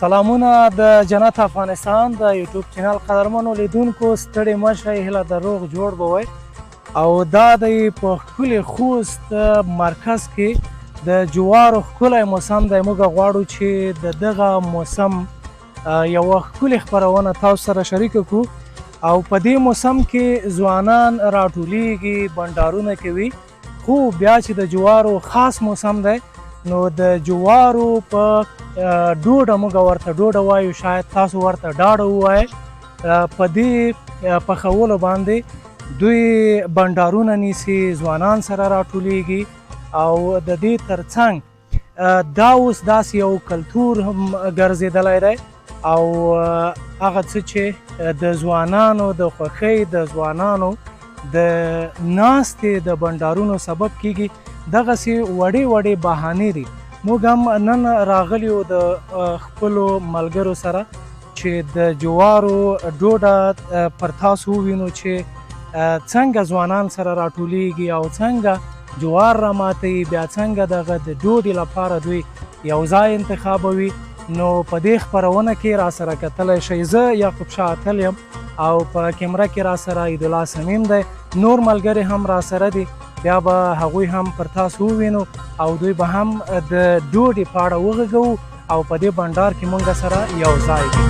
سلامونه د جنت افغانستان د یوټیوب چینل قدرمنو لیدونکو ستړي مه شئ هیله د روغ جوړ به وئ او دا د په ښکلي خوست مرکز کې د جوارو ښکلی موسم دی. موږ غواړو چې د دغه موسم یوه ښکلې خپرونه تاسو سره شریکه کړو او په دې موسم کې ځوانان راټولیږي، بنډارونه کوي، خو بیا چې د جوارو خاص موسم دی نو د جوارو په ډوډه موږ ورته ډوډه وایو، شاید تاسو ورته ډاډه ووایئ. په دې پخولو باندې دوی بنډارونه نیسي، ځوانان سره راټولیږي او د دې ترڅنګ دا اوس داسې یو کلتور هم ګرځېدلی دی او هغه څه چې د ځوانانو د خوښۍ، د ځوانانو د ناستې د بنډارونو سبب کیږي. دغسې وړې وړې بهانې دي. موږ هم نن راغلي یو د خپلو ملګرو سره چې د جوارو ډوډه پر تاسو ووینو چې څنګه ځوانان سره راټولیږي او څنګه جوار راماتوي، بیا څنګه دغه د ډوډۍ لپاره دوی یو ځای انتخابوي. نو په دې خپرونه کې را سره کتلی شئ. زه یعقوب شاه اتل یم او په کیمره کې را سره عیدالله سمیم دی، نور ملګري هم را سره دي، بیا به هغوی هم پر تاسو ووینو او دوی به هم د ډوډۍ په اړه وغږوو او په دې بنډار کې موږ سره یو ځای دي.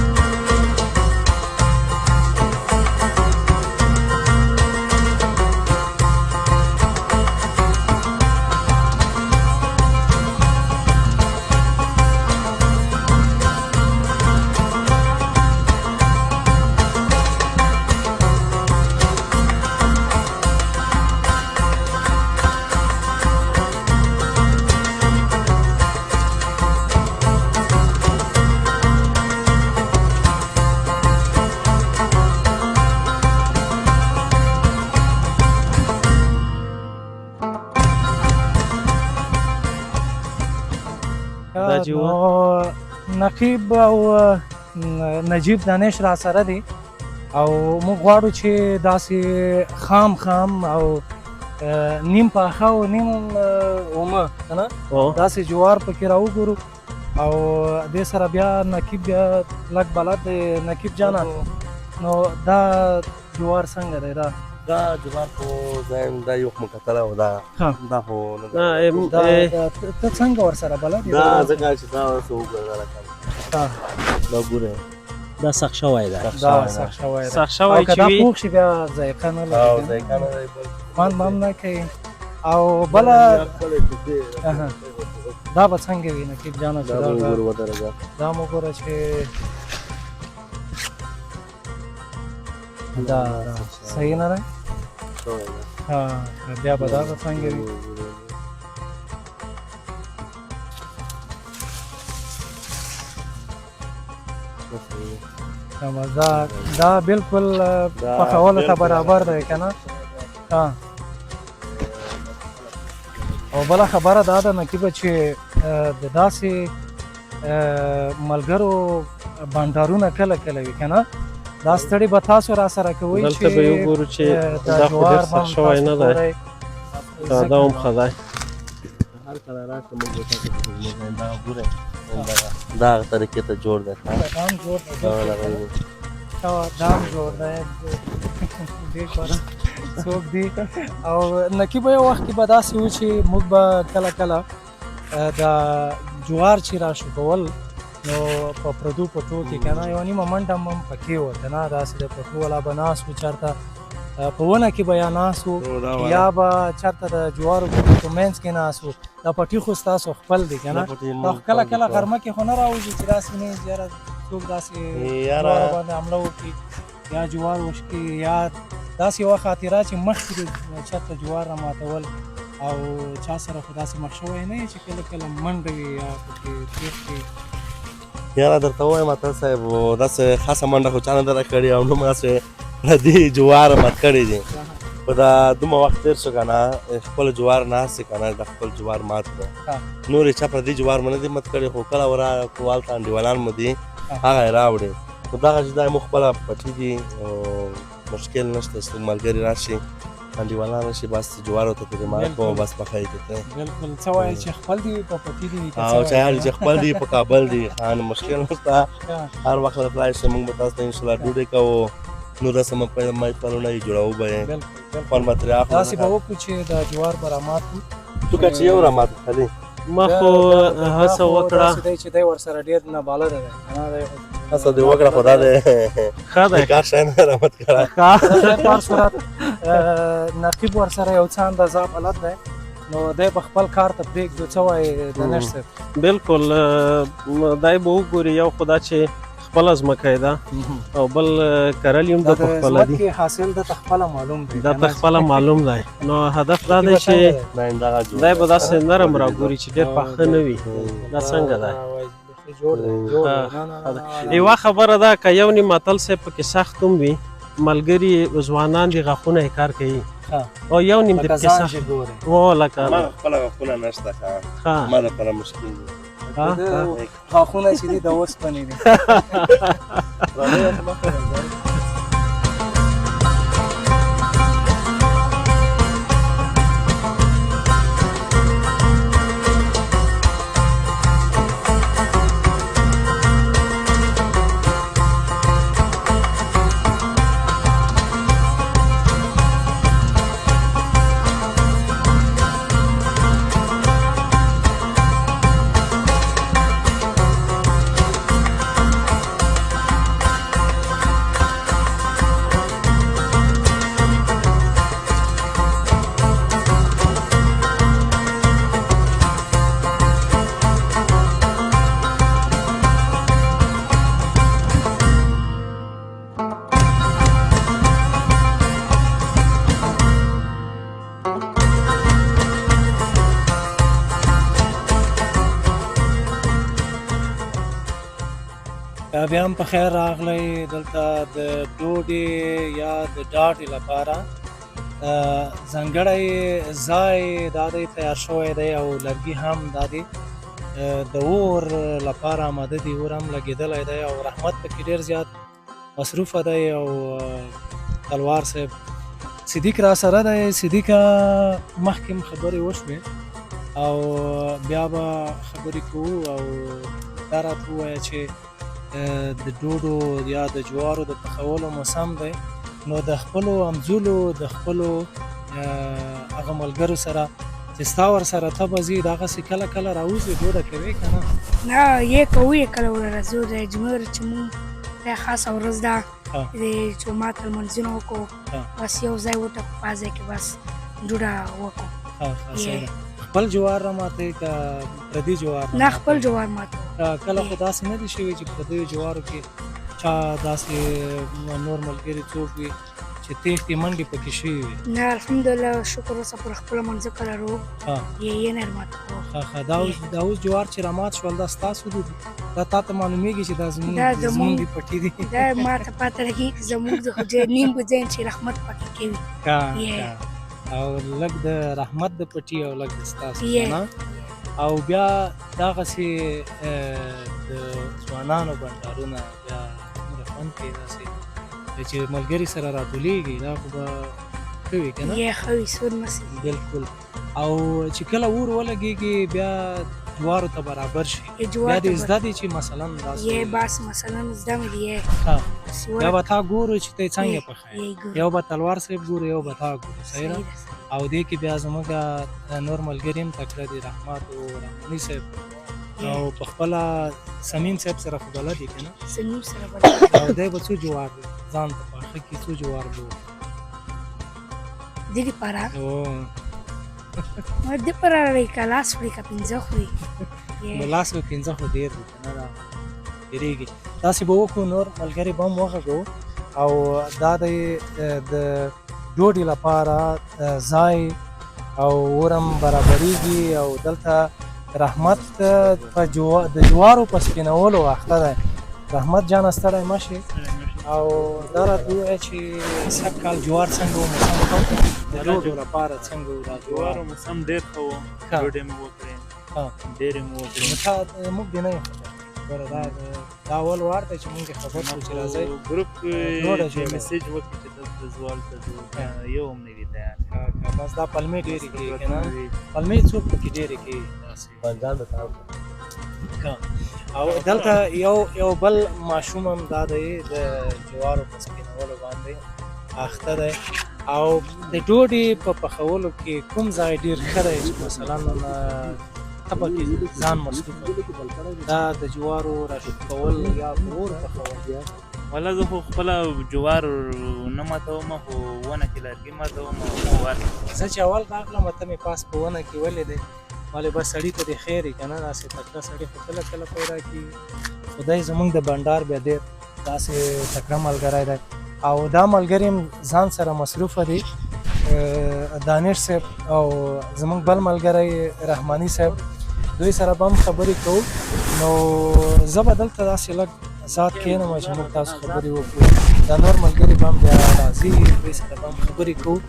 نقیب او نجیب دانش را سره دي او موږ غواړو چې داسې خام خام او نیم پاخه او نیم اومه که نه داسې جوار پکې راوګورو او دې سره بیا نقیب بیا لږ بلد دی. نقیب جانه نو دا جوار څنګه دی؟ دا جوار خو زایم دا یو مکتله او دا خو ته څنګه ورسره بلد یې؟ دا ځکه چې دا ورسه وګورله دا ګوره دا سخت شوی ده. دا سخت شوی ده. سخت شوی چې وي پوخ شي بیا ذایقه نه لري. او ذایقه نه لري، خوند به هم نه کوي. او بله دا به څنګه وي نقیب جانه؟ دا به وګوره ودرېږه، دا مو ګوره چې دا صحیح نه دی. بیا به دا به څنګه وي؟ دا بالکل پخولو ته برابر دی که نه؟ او بله خبره دا ده نقیبه چې د داسې ملګرو بنډارونه کله کله وي که نه؟ دا ستړي به تاسو را سره کوئ چې دلته به وګورو چې دا خو ډېر سخت شوی نه دی، دا هم ښه دی. هر کله راشه موږ به تاسو ته خدمت دا ګورئ دا هغه طریقې ته جوړ دی. دا هم جوړ دی، دا هم جوړ دی، ډېر کاره څوک دي. او نقیبه یو وخت کې به داسې و چې موږ به کله کله د جوار چې را شکول نو په پردو پټو کې که نه یوه نیمه منډه هم پکې وه که نه، داسې د پټو والا به ناست و، چېرته په ونه کې به یا ناست و یا به چېرته د جوارو په منځ کې ناست و. دا پټي خو ستاسو خپل دی که نه؟ دا کله کله غرمه کې خو نه راوځي چې داسې نه یاره څوک داسې جوارو باندې حمله وکړي یا جوار وشکي یا داسې یوه خاطره چې مخکې د چېرته جوار راماتول او چا سره خو داسې مخ شوی نه یې چې کله کله منډه وي یا پکې تېښتې؟ یاره درته وایم اتل صاحب داسې خاصه منډه خو چا نه ده راکړې او نوم هسې د دې جوار مات کړی دي. خو دا دومره وخت تېر شو که نه خپل جوار ناست که نه د خپل جوار مات کړه. نور یې چا پردي جوار مو نه دي مات کړی، خو کله ورا هلته انډیوالان مو دي هغه یې راوړې. خو دغه چې دا زموږ خپله پټي دي، مشکل نشته چې ملګري راشي انډیوالان راشي بس جوارو ته ترجمان کوم بس پخی ته بالکل څه وایي چې خپل دي په پټي دي او چې خپل دي په کابل دي خان مشکل نشته هر وخت راځي چې موږ به تاسو ته ان شاء الله ډوډۍ کوو نو رسم په مای پرونه جوړاو به بالکل پر ماتریا خو تاسو به وکړو چې د جوار برامات تو که چې یو رامات خالي ما خو هڅه وکړه چې دی ورسره ډېر نه بالا دی هڅه دې وکړه خدا دې ښه دی کار شاین رحمت کړه په صورت نقیب ورسره یو څه اندازه بلد دی نو دی به خپل کار ته پرېږدو څه وایي دانش صاحب بالکل دای به وګوري یو خدا چې خپل ځمکه ده او بل کرل یم د خپل دي ځمکې حاصل د خپل معلوم دی دا خپل معلوم دی نو هدف دا دی چې دای به داسې نرم راګوري چې ډېر پاخه نه وي دا څنګه دی یوه خبره ده که یو نیم متل صاحب پکې سخت هم وي ملګري ځوانان دي غاښونه یې کار کوي او یو نیم دې پکې سخت و لکه ما خپل غاښونه نشته ما لپاره مشکل دي غاښونه چې دي د اوسپنې دي بیا هم په خیر راغلی دلته د ډوډۍ یا د ډاډۍ لپاره ځانګړی ځای دا دی تیار شوی دی او لرګي هم دا دی د اور لپاره آماده دي اور هم لګېدلی دی او رحمت پکې ډېر زیات مصروفه دی او تلوار صاحب صدیق را سره دی صدیقه مخکې هم خبرې وشوې او بیا به خبرې کوو او دا راته ووایه چې د ډوډو یا د جوارو د پخولو موسم دی نو د خپلو همزولو د خپلو هغه ملګرو سره چې ستا ورسره ته به ځي دغسې کله کله راوځي ډوډه کوې که نه نه یې کوو یې کله ورځو د جمعې چې مونږ دا خاصه ورځ ده د جومات لمونځونه وکړو بس یو ځای وټکو په ځای کې بس ډوډه وکړو خپل جوار را ماتوې که پردي جوار نه خپل جوار ماتو کله خو داسې نه دي شوي چې پردیو جوارو کې چا داسې نور ملګري څوک وي چې تېښتې منډې پکې شوي وي نه الحمدلله شکر اوسه پر خپله مځکه لرو یې نه ماتو دا اوس جوار چې رامات شول دا ستاسو دي دا تا ته معلومیږي چې دا زمونږ دي پټي دي دا ما ته پاته لګېږي زمونږ د خو نیم بجین چې رحمت پکې کوي او لږ د رحمت د پټي او لږ د ستاسو نه او بیا دغسې د ځوانانو بنډارونه بیا دومره خوند کوي داسې چې ملګري سره راټولېږي دا خو به ښه وي که نه ښه وي سور نسي بلکل او چې کله اور ولګېږي بیا جوارو ته برابر شي بیا دې زده دي چې مثلا داسې بس مثلا زده مې دي بیا به تا ګورو چې ته څنګه پخوې یو به تلوار صاحب ګورو یو به تا ګورو صحیح ده او دې کې بیا زموږ نور ملګري هم تکړه دي رحمت او رحماني صاحب او په خپله سمیم صاحب سره خو بلد یې که نه سمیم سره بلد او دی به څو جوار ځان ته پاخه کړي څو جوار به دې دپاره دې دپاره که لاس وړي که پنځه خوري نو لاس به پنځه خو ډېر دي که نه دا ډېرېږي داسې به وکړو نور ملګري به هم وغږوو او دا دی د ډوډۍ لپاره ځای او اور هم برابرېږي او دلته رحمت د جوارو په سپینولو اخته دی رحمت جانه ستړی مه شي او دا راته ووایه چې سږ کال جوار څنګه و موسم ښه د ډوډۍ لپاره څنګه و دا جوارو موسم ډېر ښه و ډوډۍ مې وکړې ډېرې مې وکړې نو تا موږ دې نه یو خبر خبره دا اول وار دی چې مونږ خبر شو چې راځئ ګروپ جوړه کې میسج وکړي چې دلته زوال ته ځو یو هم نه وي تیار بس دا پلمې ډېرې کېږي که نه پلمې څوک پکې ډېرې کېږي داسې بنجان د تاو او دلته یو بل ماشوم هم دا دی د جوارو په سپینولو باندې اخته دی او د ډوډۍ په پخولو کې کوم ځای ډېر ښه دی چې مثلا ته پکې ځان مصروف دا د جوارو راټوپ کول یا اور پخول والا زه خو خپله جوار نه ماتوم خو ونه کې لرګي ماتوم او جوار زه چې اول راغلم ته مې پاس په ونه کې ولیدې ولې بس سړي ته د خیر یې که نه داسې تکړه سړي خو کله کله پیدا کېږي خدای زموږ د بنډار بیا ډېر داسې تکړه ملګری دی او دا ملګري هم ځان سره مصروفه دي دانش صاحب او زموږ بل ملګری رحماني صاحب دوی سره به هم خبرې کوو نو زه به دلته داسې لږ ذات کښېنم چې موږ تاسو خبرې وکړو دا نور ملګري به هم بیا راځي دوی سره به هم خبرې کوو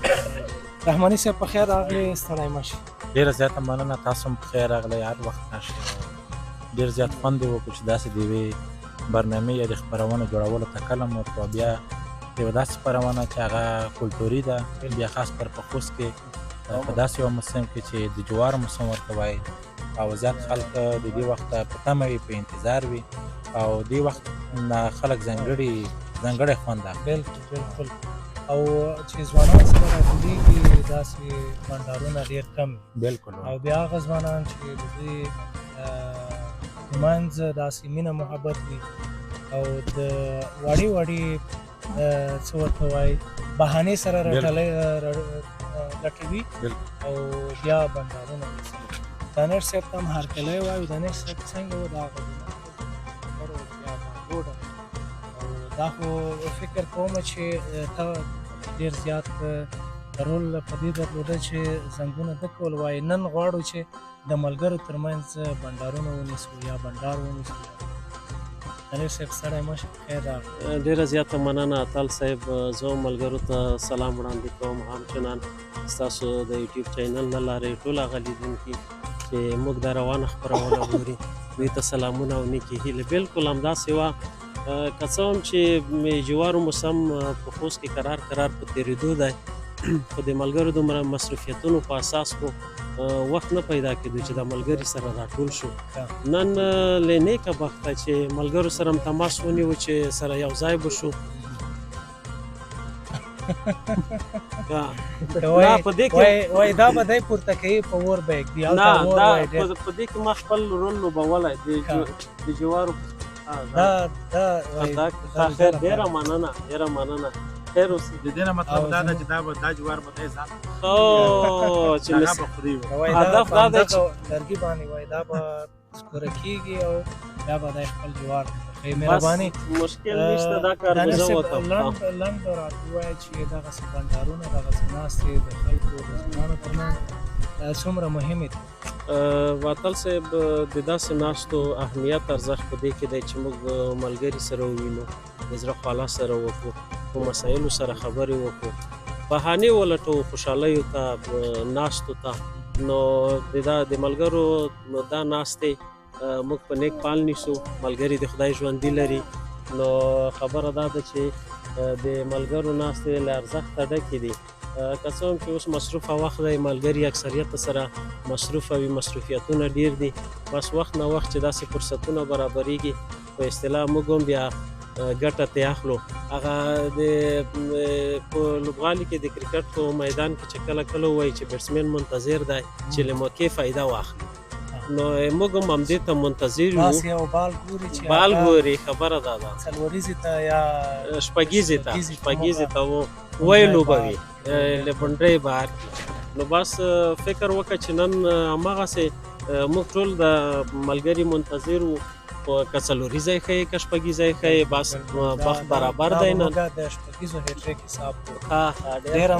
رحماني صاحب په خیر راغلی ستړی مه شي ډېره زیاته مننه تاسو هم په خیر راغلی هر وخت راشئ ډېر زیات خوند یې وکړو چې داسې د یوې برنامې یا د خپرونې جوړولو ته کلم ورکړو بیا یوه داسې خپرونه چې هغه کلتوري ده بیا خاص پر په خوست کې په داسې یوه موسم کې چې د جوارو موسم ورته وایي او زیات خلک د دې وخته په تمه وي په انتظار وي او دې وخت نه خلک ځانګړی خوند اخلي بالکل او چې ځوانان سره راټولېږي داسې بنډارونه ډېر کم بالکل او بیا هغه ځوانان چې د دوی منځ داسې مینه محبت وي او د وړې څه ورته وایي بهانې سره لټوي او بیا بنډارونه نیسي دانش صاحب ته هم هرکلی وایو دانش صاحب څنګه و دا هغه بیا ډوډۍ او دا خو فکر کوم چې ته ډېر زیات رول په دې درلوده چې زنګونه ډکول وایي نن غواړو چې د ملګرو ترمنځ بنډارونه ونیسو یا بنډار ونیسو دانش صاحب ستړی مه شه خیر راغلی ډېره زیاته مننه اتل صاحب زه ملګرو ته سلام وړاندې کوم همچنان ستاسو د یوټیوب چینل نه لارې ټول هغه لیدونکي چې موږ دا روانه خپرونه ګوري دوی ته سلامونه او نیکې هیلې بالکل همداسې وه که څه هم چې جوارو موسم په خوست کې قرار په تېرېدو دی خو د ملګرو دومره مصروفیتونو په اساس خو وخت نه پیدا کېدو چې د ملګري سره راټول شو نن له نیکه بخته چې ملګرو سره هم تماس ونیو چې سره یو ځای به شو وای دا به دی پورته کوي په اور به ږدي نه دا په دې کې ما خپل رول لوبولی د جوارو خیر ډېره مننه خیر اوسې د دې نه مطلب دا ده چې دا جوار به دی ځان چې هدف دا دی چې لرګي باندې وای دا به سکوره کېږي او بیا به دی خپل جوار مهرباني مشکل نشته دا کار به زه وکړم لنډ راته ووایه چې دغسې بنډارونه دغسې ناستې د خلکو د ځوانانو ترمنځ څومره مهمې دي واتل صاحب د داسې ناستو اهمیت ارزښت په دې کې دی چې موږ ملګري سره ووینو د زړه خواله سره وکړو په مسایلو سره خبرې وکړو بهانې ولټوو خوشحالیو ته ناستو ته نو د ملګرو دا ناستې موږ په نیک پال نیسو ملګري د خدای ژوندي لري نو خبره دا ده چې د ملګرو ناستې له ارزښته ډکې دي که څه هم چې اوس مصروفه وخت دی ملګري اکثریت سره مصروفه وي مصروفیتونه ډېر دي بس وخت نه وخت چې داسې فرصتونه برابرېږي په اصطلاح موږ هم بیا ګټه ترې اخلو هغه په لوبغالي کې د کرکټ په میدان کې چې کله وایي چې بیټسمین منتظر دی چې له موقع فایده واخلي نو موږ هم همدې ته منتظر یو داسې یو بال ګوري چې بال ګوري خبره دا ده څلوریزې ته یا شپږیزې ته وایي لوبوي له بونډۍ بهر نو بس فکر وکړه چې نن هماغسې موږ ټول د ملګري منتظر وو که څلوریزی ښیې که شپږیزی ښیې بس بخت برابر دی نن د شپږیزو هیټریک حساب ډېره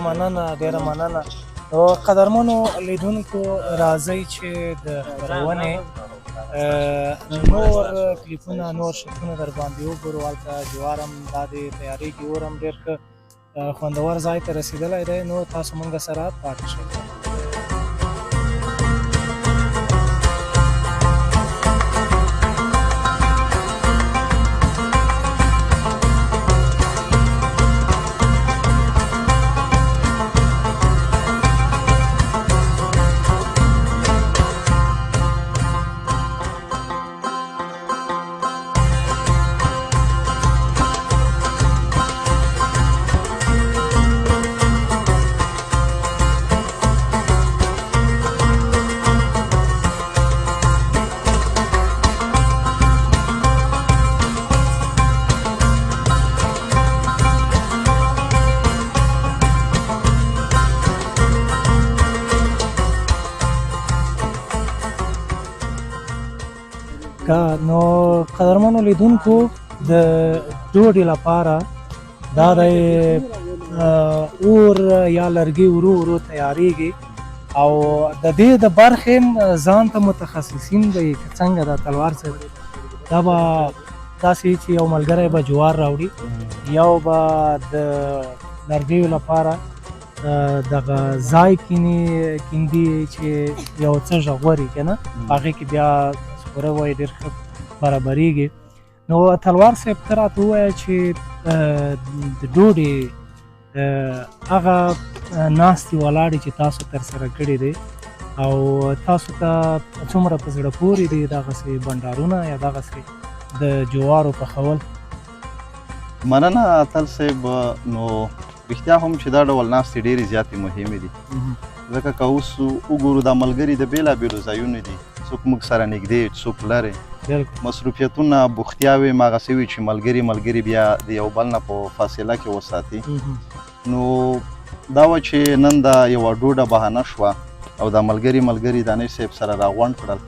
مننه نو قدرمنو لیدونکو راځئ چې د خپرونې نور کلیپونه نور شکلونه در باندې وګورو هلته جوار هم دا د تیارېږي اور هم ډېر ښه خوندور ځای ته رسېدلی دی نو تاسو موږ سره پاتې شئ ښه نو قدرمنو لیدونکو د ډوډۍ لپاره دا د اور یا لرګي ورو ورو تیاریږي او د دې د برخې ځان ته متخصصین به یې که څنګه دا تلوار صاحب دا به داسې چې یو ملګری به جوار راوړي یو به د لرګیو لپاره دغه ځای کیندي چې یو څه ژغوري که نه هغې کې بیا سپوره وایي ډېر ښه برابرېږي نو تلوار صاحب ته راته ووایه چې د ډوډۍ هغه ناستې ولاړې چې تاسو ترسره کړي دی او تاسو ته څومره په زړه پورې دي دغسې بنډارونه یا دغسې د جوارو پخول مننه اتل صاحب نو رښتیا هم چې دا ډول ناستې ډېرې زیاتې مهمې دي ځکه که اوس وګورو دا ملګري د بېلابېلو ځایونو دي څوک موږ سره نږدې څوک لرې مصروفیتونه بوختیاوې هماغسې وي چې ملګري بیا د یو بل نه په فاصله کې وساتي نو دا وه چې نن دا یوه ډوډه بهانه شوه او دا ملګري دانش صاحب سره راغونډ کړل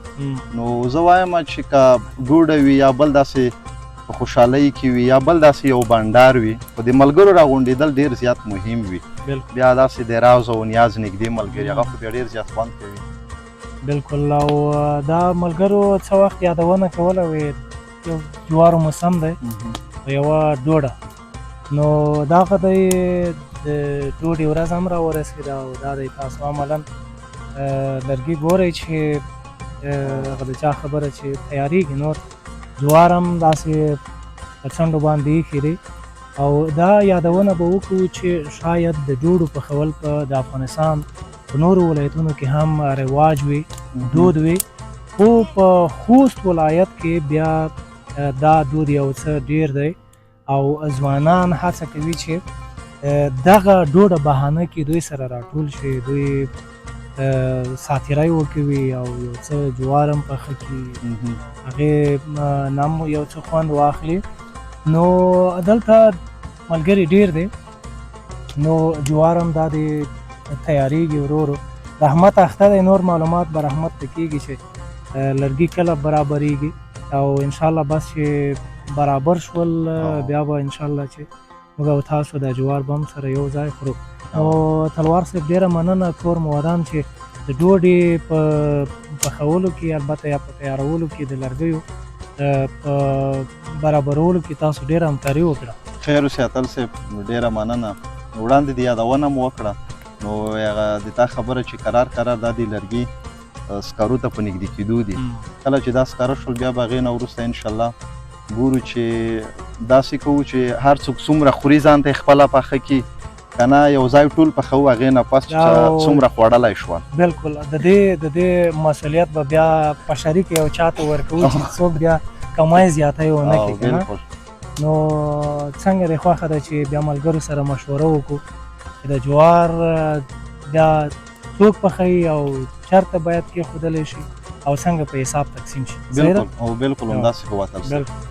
نو زه وایم چې که ډوډه وي یا بل داسې په خوشحالۍ کې وي یا بل داسې یو بنډار وي خو د ملګرو راغونډېدل ډېر زیات مهم وي بیا داسې د راز او نیاز نږدې ملګري هغه خو بیا ډېر زیات خوند کوي بالکل او دا ملګرو څه وخت یادونه کوله وې یو جوارو موسم دی یوه ډوډه نو دغه دی د ډوډۍ ورځ هم راورسېده او دا دی تاسو عملا لرګي ګورئ چې هغه د چا خبره چې تیارېږي نور جوار هم داسې په څنډو باندې ایښي دی او دا یادونه به وکړو چې شاید د ډوډو پخول په د افغانستان په نورو ولایتونو کې هم رواج وي دود وي خو په خوست ولایت کې بیا دا دود یو څه ډېر دی او ځوانان هڅه کوي چې دغه ډوډه بهانه کې دوی سره راټول شي دوی ساتیرۍ وکوي او یو څه جوار هم پخه کړي هغې نام یو څه خوند واخلي نو دلته ملګري ډېر دی نو جوار هم دا د تیاریږي ورو ورو رحمت اخته دی نور معلومات به رحمت ته کېږي چې لرګي کله برابرېږي او انشاءالله بس چې برابر شول بیا به انشاءالله چې موږ او تاسو د جوار به هم سره یو ځای خورو او تلوار صاحب ډېره مننه کور مو ودان چې د ډوډۍ په پخولو کې البته یا په تیارولو کې د لرګیو په برابرولو کې تاسو ډېره همکاري وکړه خیر اوسې اتل صاحب ډېره مننه وړاندې د یادونه مو وکړه نو هغه د تا خبره چې قرار دا د لرګي سکارو ته په نږدې کېدو دي کله چې دا سکاره شول بیا به هغې نه وروسته انشاءالله ګورو چې داسې کوو چې هر څوک څومره خوري ځان ته یې خپله پاخه کړي که نه یو ځای ټول پخوو هغې نه پس چې څومره خوړلی شوه بلکل د دې مسؤلیت به بیا په شریک یو چا ته ورکوو چې څوک بیا کمای زیاتی ونه کړي که نه نو څنګه دی خوښه ده چې بیا ملګرو سره مشوره وکړو چې د جوار بیا څوک پخوي او چېرته باید کېښودلی شي او څنګه په حساب تقسیم شي بالکل همداسې به وتل شي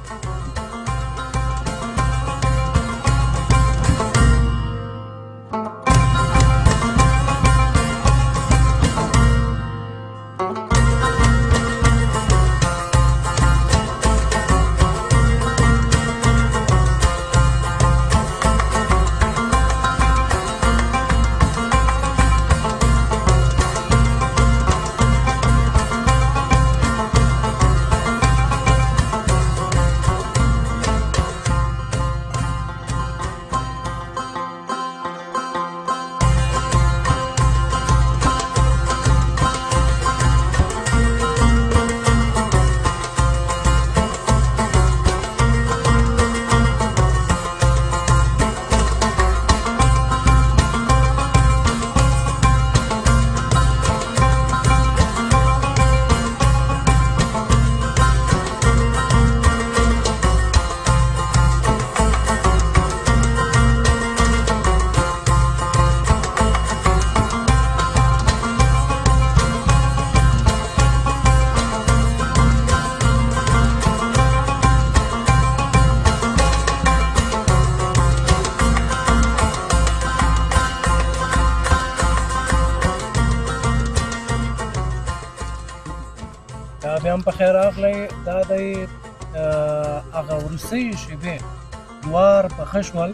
بیا هم په خیر راغلی. دا دی هغه وروستۍ شېبې جوار پخه شول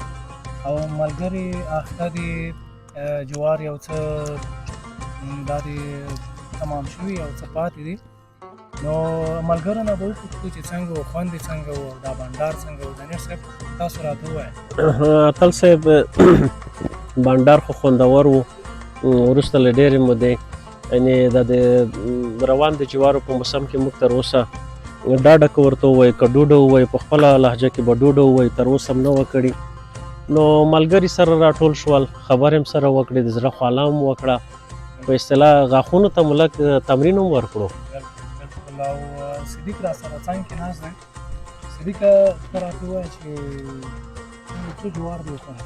او ملګري اخته دي جوار یو څه دا دي تمام شوي او څه پاتې دي. نو ملګرو نه به وپوښتو چې څنګه و، خوند یې څنګه و، دا بانډار څنګه و. دانش صاحب تاسو راته ووایه. اتل صاحب بانډار خو خوندور و. وروسته له ډېرې مودې یعنې دا د روان د جوارو په موسم کې موږ تر اوسه ډاډه که ورته ووایو که ډوډه ووایو په خپله لهجه کې به ډوډه ووایو، تر اوسه هم نه وه کړې. نو ملګري سره راټول شول، خبرې هم سره وکړې، د زړه خواله هم وکړه، په اصطلاح غاښونو ته مو لږ تمرین هم ورکړو. بالکل. او صدیق را سره څنګ کې ناست دی. صدیق ته راته ووایه چې څه جوار دی وخوره؟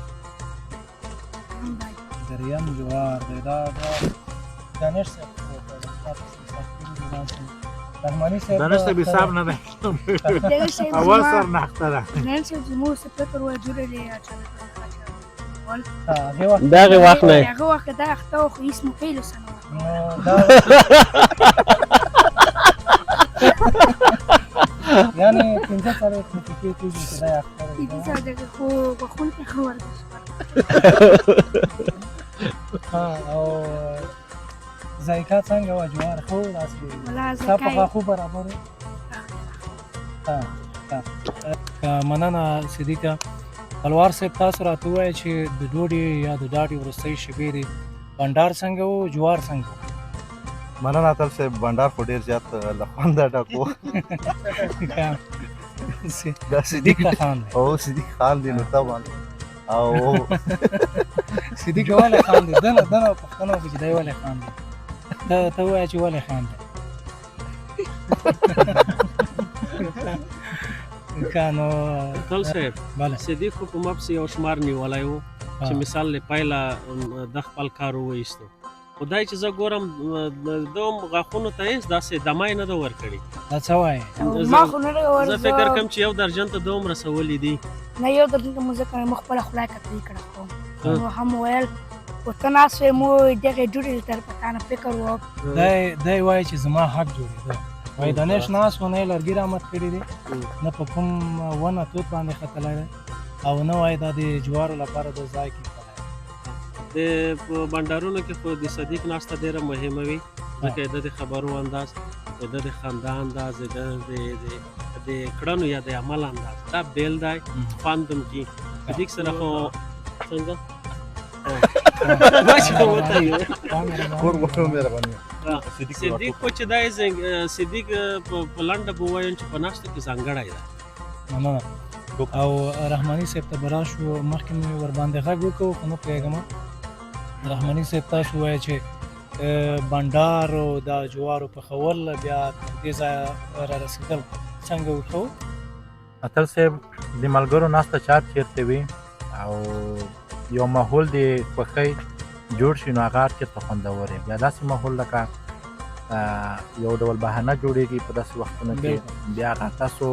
دریم جوار دی. دا دانش صاحب رحماني صاحب دانش صاحب حساب نه دی اول سر ناخته ده. نن صاحب زموږ څه فکر وای جوړېدلی د هغې وخت نه هغه وخت دا اخته و خو هېڅ مو پیل اوسه نه وه. یعنې 15 څلوېښت دقیقې کېږي چې دا یې اخته دی. 15 دقیقې خو غوښونو کې ښه ورزش او ذایقه څنګه وه جوار ښه و داسې ستا په غاښو برابر و؟ مننه صدیقه. الوار صاحب تاسو راته ووایئ چې د ډوډۍ یا د ډاډۍ وروستۍ شېبې دي بانډار څنګه و، جوار څنګه و؟ مننه اتل صاحب، بانډار خو ډېر زیات له خونده ډک و. صدیق ته خاندي. او صدیق خاندي نو طبعا. او صدیق ولې خاندي؟ دنه پوښتنه وکړه چې دی ولې خاندي. ته ووایه چې ولې خاندي. که نو اتل صاحب صدیق خو په ما پسې یو شمار نیولی و چې مثال له پیله د خپل کار وویستو، خو دا چې زه ګورم د غاښونو ته هېڅ داسې دمه یې نه ده ورکړې. دا څه وایې؟ ما خو نه ده زه فکر کوم چې یو درجن ته دوم رسولي دي. نه یو درجن ته مو ځکه مو خپله خوله کتلي کړه کوم نو هم ویل ورته ناست وی مو دغې ډوډۍ تر په تا نه فکر و. دی وایي چې زما حق جوړېده. وایي دانش ناست و نه یې لرګي رامت کړي دي، نه په کوم ونه توت باندې ختلی دی، او نه وایي دا د جوارو لپاره د ځای کې د بانډارونو کې خو د صدیق ناسته ډېره مهمه وي، ځکه د خبرو انداز، د خندا انداز، د کړنو یا د عمل انداز دا بیل دی. خوند هم کې صدیق سره خو څنګه صدیق خو چې دی صدیق په لنډه به ووایم چې په ناستو کې ځانګړی دی. مننه. او رحماني صاحب ته به راشو، مخکې مې ورباندې غږ وکړو خو نه پوهېږم. رحماني صاحب تاسو وایئ چې بانډار او دا جوارو پخول بیا دې ځایه را رسېدل څنګه وښو؟ اتل صاحب د ملګرو ناسته چات چېرته وي او یو ماحول د خوښۍ جوړ شي نو هغه هر چېرته خوندور وي. بیا داسې ماحول لکه یو ډول بهانه جوړېږي په داسې وختونو کې، بیا هغه تاسو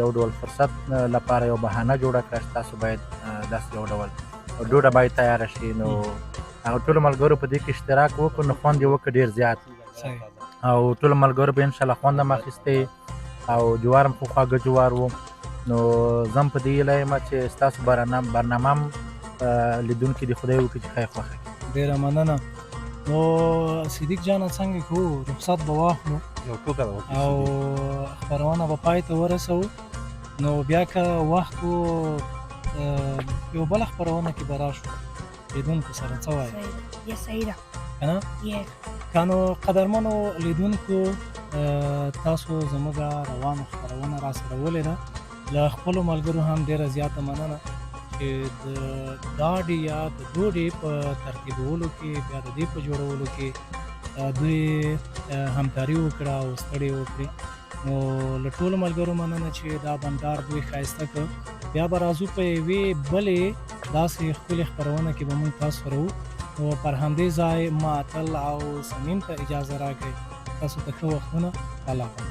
یو ډول فرصت لپاره یو بهانه جوړه کړه چې تاسو باید داسې یو ډول ډوډۍ باید تیاره شي. نو هغه ټولو ملګرو په دې کې اشتراک وکړو نو خوند یې وکړ ډېر زیات، او ټولو ملګرو به انشاءالله خوند هم اخیستی او جوار هم خو خواږه جوار و. نو زه هم په دې هیله یم چې ستاسو برنامه هم لیدونکي د خدای وکړي چې ښه یې خوښه کړي. ډېره مننه. نو صدیق جانه څنګه کوو، رخصت به واخلو یو ټوکه او خپرونه به پای ته ورسوو، نو بیا که وخت و یو بله خپرونه کې به راشو لیدونکو سره. څه وایي؟ یا صحیح ده که نه؟ که نو قدرمنو لیدونکو تاسو زموږ روانه خپرونه راسره ولیده. له خپلو ملګرو هم ډېره زیاته مننه چې د ډاډۍ یا د ډوډۍ په ترتیبولو کې بیا د دې په جوړولو کې دوی همکاري وکړه او ستړې وکړي. نو له ټولو ملګرو مننه چې دا بانډار دوی ښایسته کړ. بیا به راځو په یوې بلې داسې ښکلې خپرونه کې به مونږ تاسو سره وو. نو پر همدې ځای ما اتل او صمیم ته اجازه راکړئ. تاسو ته ښه وختونه. الله حافظ.